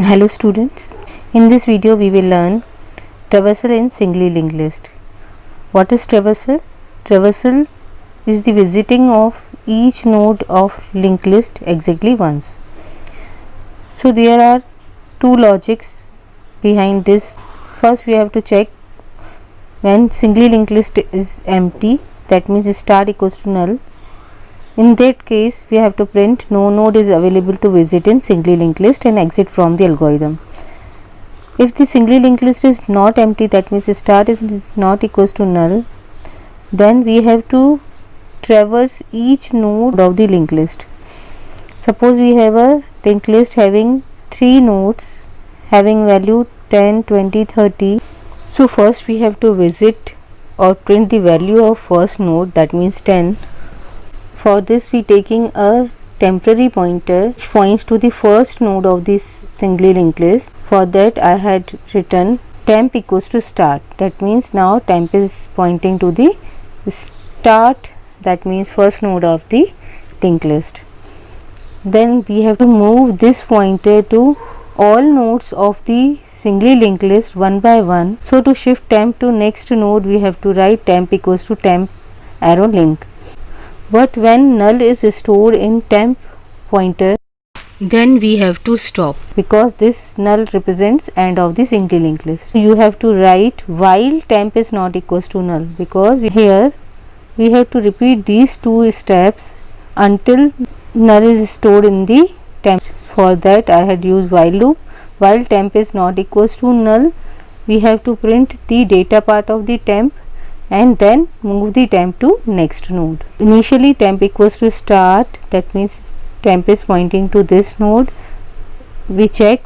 Hello students, in this video we will learn traversal in singly linked list. What is traversal? Traversal is the visiting of each node of linked list exactly once. So there are two logics behind this. First we have to check when singly linked list is empty, that means start equals to null. In that case, we have to print no node is available to visit in singly linked list and exit from the algorithm. If the singly linked list is not empty, that means start is not equals to null, then we have to traverse each node of the linked list. Suppose we have a linked list having 3 nodes having value 10, 20, 30. So first we have to visit or print the value of first node, that means 10. For this we taking a temporary pointer which points to the first node of this singly linked list. For that I had written temp equals to start, that means now temp is pointing to the start, that means first node of the linked list. Then we have to move this pointer to all nodes of the singly linked list one by one. So to shift temp to next node we have to write temp equals to temp arrow link. But when null is stored in temp pointer, then we have to stop, because this null represents end of the singly linked list. You have to write while temp is not equals to null, because here we have to repeat these two steps until null is stored in the temp. For that I had used while loop. While temp is not equals to null, we have to print the data part of the temp and then move the temp to next node. Initially temp equals to start, that means temp is pointing to this node. We check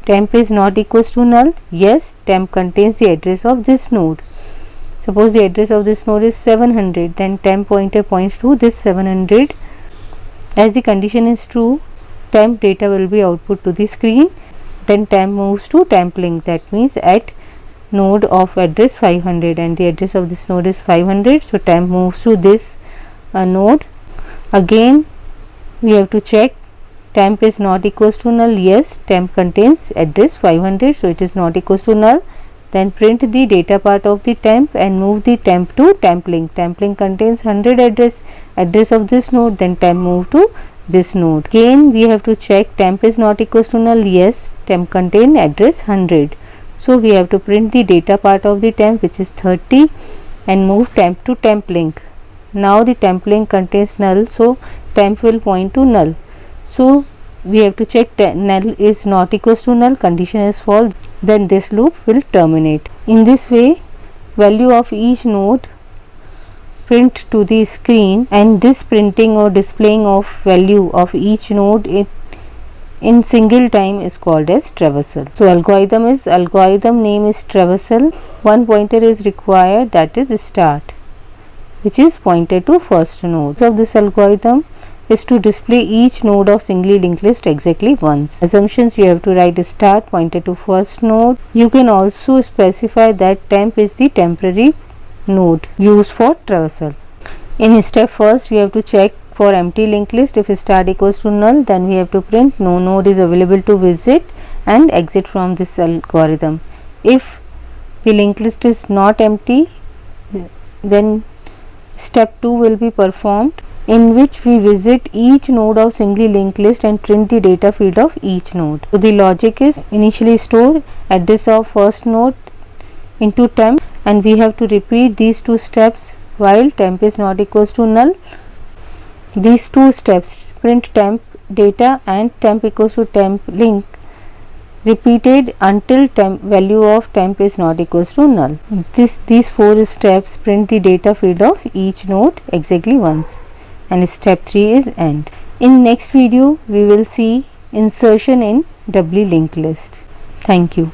temp is not equals to null. Yes, temp contains the address of this node. Suppose the address of this node is 700, then temp pointer points to this 700. As the condition is true, temp data will be output to the screen. Then temp moves to temp link, that means at node of address 500, and the address of this node is 500. So temp moves to this node. Again we have to check temp is not equals to null. Yes, temp contains address 500, so it is not equals to null. Then print the data part of the temp and move the temp to temp link. Temp link contains 100 address of this node, then temp move to this node. Again we have to check temp is not equals to null. Yes, temp contain address 100. So we have to print the data part of the temp, which is 30, and move temp to temp link. Now the temp link contains null, so temp will point to null. So we have to check null is not equals to null, condition is false, then this loop will terminate. In this way value of each node print to the screen, and this printing or displaying of value of each node in single time is called as traversal. So algorithm name is traversal. One pointer is required, that is start, which is pointed to first node. So this algorithm is to display each node of singly linked list exactly once. Assumptions: you have to write start pointed to first node. You can also specify that temp is the temporary node used for traversal. In step first we have to check for empty linked list. If start equals to null, then we have to print no node is available to visit and exit from this algorithm. If the linked list is not empty, then step 2 will be performed, in which we visit each node of singly linked list and print the data field of each node. So the logic is initially store address of first node into temp, and we have to repeat these two steps while temp is not equals to null. These two steps, print temp data and temp equals to temp link, repeated until temp value of temp is not equals to null. These 4 steps print the data field of each node exactly once, and step 3 is end. In next video we will see insertion in doubly linked list. Thank you.